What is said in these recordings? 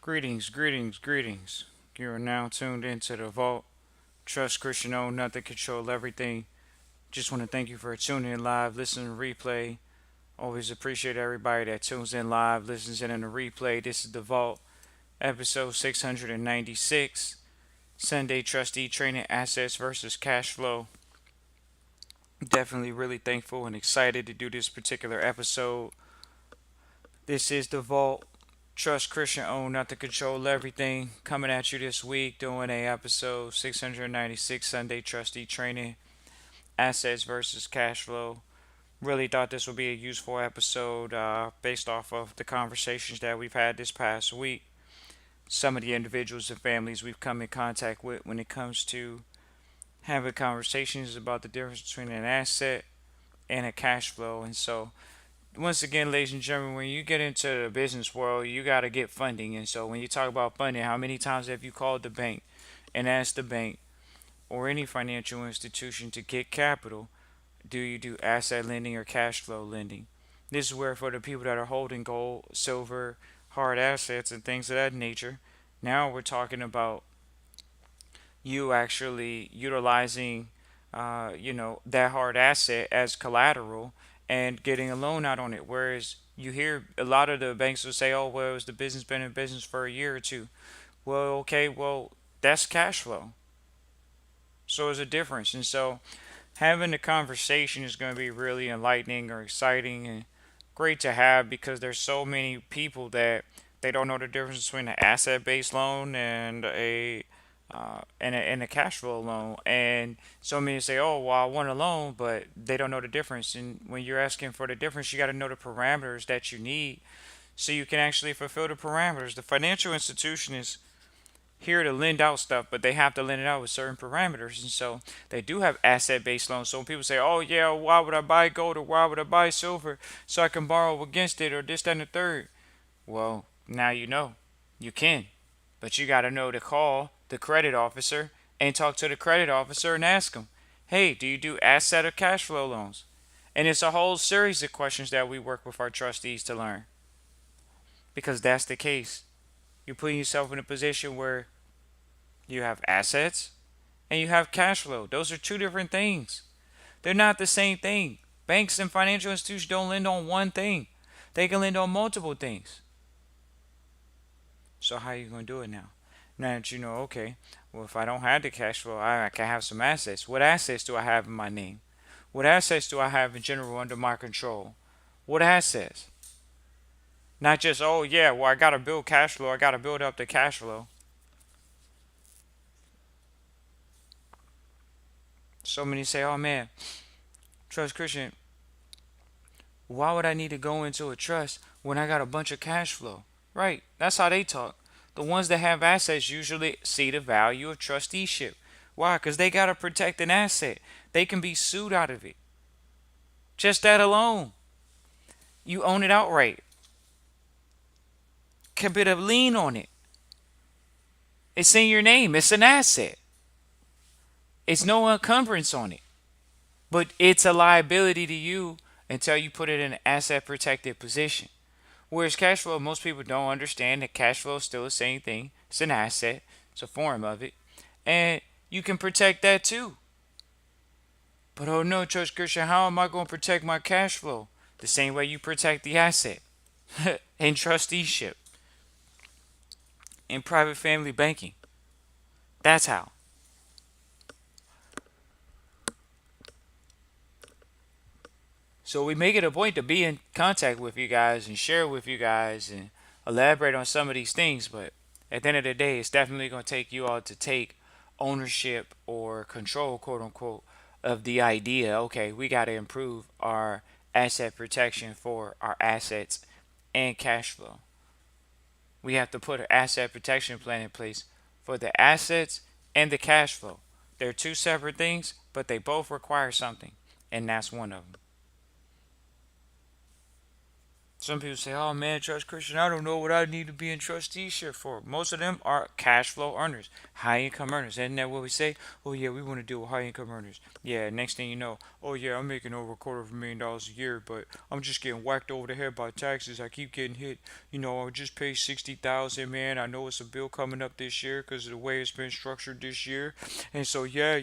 Greetings, greetings, greetings. You are now tuned into the Vault. Trust Christian own nothing, control everything. Just want to thank you for tuning in live, listening to replay. Always appreciate everybody that tunes in live, listens in the replay. This is the Vault, episode 696. Sunday Trustee Training Assets versus Cashflow. Definitely really thankful and excited to do this particular episode. This is the Vault. Trust Christian own nothing, control everything. Coming at you this week doing a episode 696 Sunday Trustee Training Assets versus Cash Flow. Really thought this would be a useful episode based off of the conversations that we've had this past week. Some of the individuals and families we've come in contact with when it comes to having conversations about the difference between an asset and a cash flow. And so once again, ladies and gentlemen, when you get into the business world, you got to get funding. And so when you talk about funding, how many times have you called the bank and asked the bank or any financial institution to get capital? Do you do asset lending or cash flow lending? This is where for the people that are holding gold, silver, hard assets, and things of that nature, now we're talking about you actually utilizing, that hard asset as collateral and getting a loan out on it. Whereas you hear a lot of the banks will say, "Oh, well, has the business been in business for a year or two?" Well, okay, well, that's cash flow. So there's a difference, and so having the conversation is going to be really enlightening or exciting and great to have because there's so many people that they don't know the difference between an asset-based loan and a cash flow loan. And so many say, "Oh, well, I want a loan," but they don't know the difference. And when you're asking for the difference, you got to know the parameters that you need so you can actually fulfill the parameters. The financial institution is here to lend out stuff, but they have to lend it out with certain parameters. And so they do have asset based loans. So when people say, "Oh, yeah, why would I buy gold or why would I buy silver so I can borrow against it or this, that, and the third?" Well, now you know. You can. But you got to know to call the credit officer and talk to the credit officer and ask them, "Hey, do you do asset or cash flow loans?" And it's a whole series of questions that we work with our trustees to learn because that's the case. You're putting yourself in a position where you have assets and you have cash flow. Those are two different things. They're not the same thing. Banks and financial institutions don't lend on one thing. They can lend on multiple things. So how are you going to do it now? Now that you know, okay, well, if I don't have the cash flow, I can have some assets. What assets do I have in my name? What assets do I have in general under my control? What assets? Not just, oh, yeah, well, I got to build cash flow. I got to build up the cash flow. So many say, "Oh, man, Trust Christian, why would I need to go into a trust when I got a bunch of cash flow?" Right. That's how they talk. The ones that have assets usually see the value of trusteeship. Why? Because they got to protect an asset. They can be sued out of it. Just that alone. You own it outright. Can put a lien on it. It's in your name. It's an asset. It's no encumbrance on it. But it's a liability to you until you put it in an asset protected position. Whereas cash flow, most people don't understand that cash flow is still the same thing. It's an asset, it's a form of it. And you can protect that too. But oh no, Church Christian, how am I going to protect my cash flow? The same way you protect the asset in trusteeship, in private family banking. That's how. So we make it a point to be in contact with you guys and share with you guys and elaborate on some of these things. But at the end of the day, it's definitely going to take you all to take ownership or control, quote unquote, of the idea. Okay, we got to improve our asset protection for our assets and cash flow. We have to put an asset protection plan in place for the assets and the cash flow. They're two separate things, but they both require something, and that's one of them. Some people say, "Oh man, Trust Christian, I don't know what I need to be in trusteeship for." Most of them are cash flow earners, high income earners. Isn't that what we say? Oh yeah, we want to deal with high income earners. Yeah, next thing you know, oh yeah, I'm making over $250,000 a year, but I'm just getting whacked over the head by taxes. I keep getting hit. I just paid 60,000, man. I know it's a bill coming up this year because of the way it's been structured this year, and so yeah,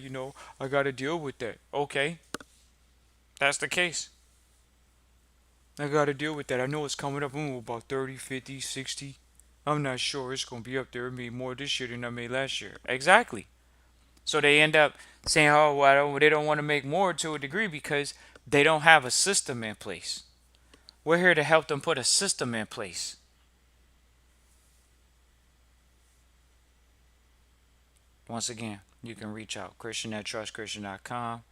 I got to deal with that. Okay, that's the case. I gotta deal with that. I know it's coming up. About 30, 50, 60. I'm not sure. It's gonna be up there. I made more this year than I made last year. Exactly. So they end up saying, oh, well, they don't want to make more to a degree because they don't have a system in place. We're here to help them put a system in place. Once again, you can reach out. Christian at trustchristian.com.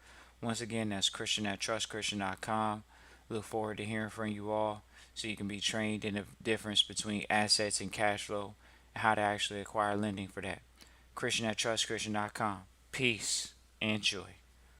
Once again, that's Christian at trustchristian.com. Look forward to hearing from you all so you can be trained in the difference between assets and cash flow and how to actually acquire lending for that. Christian at trustchristian.com. Peace and joy.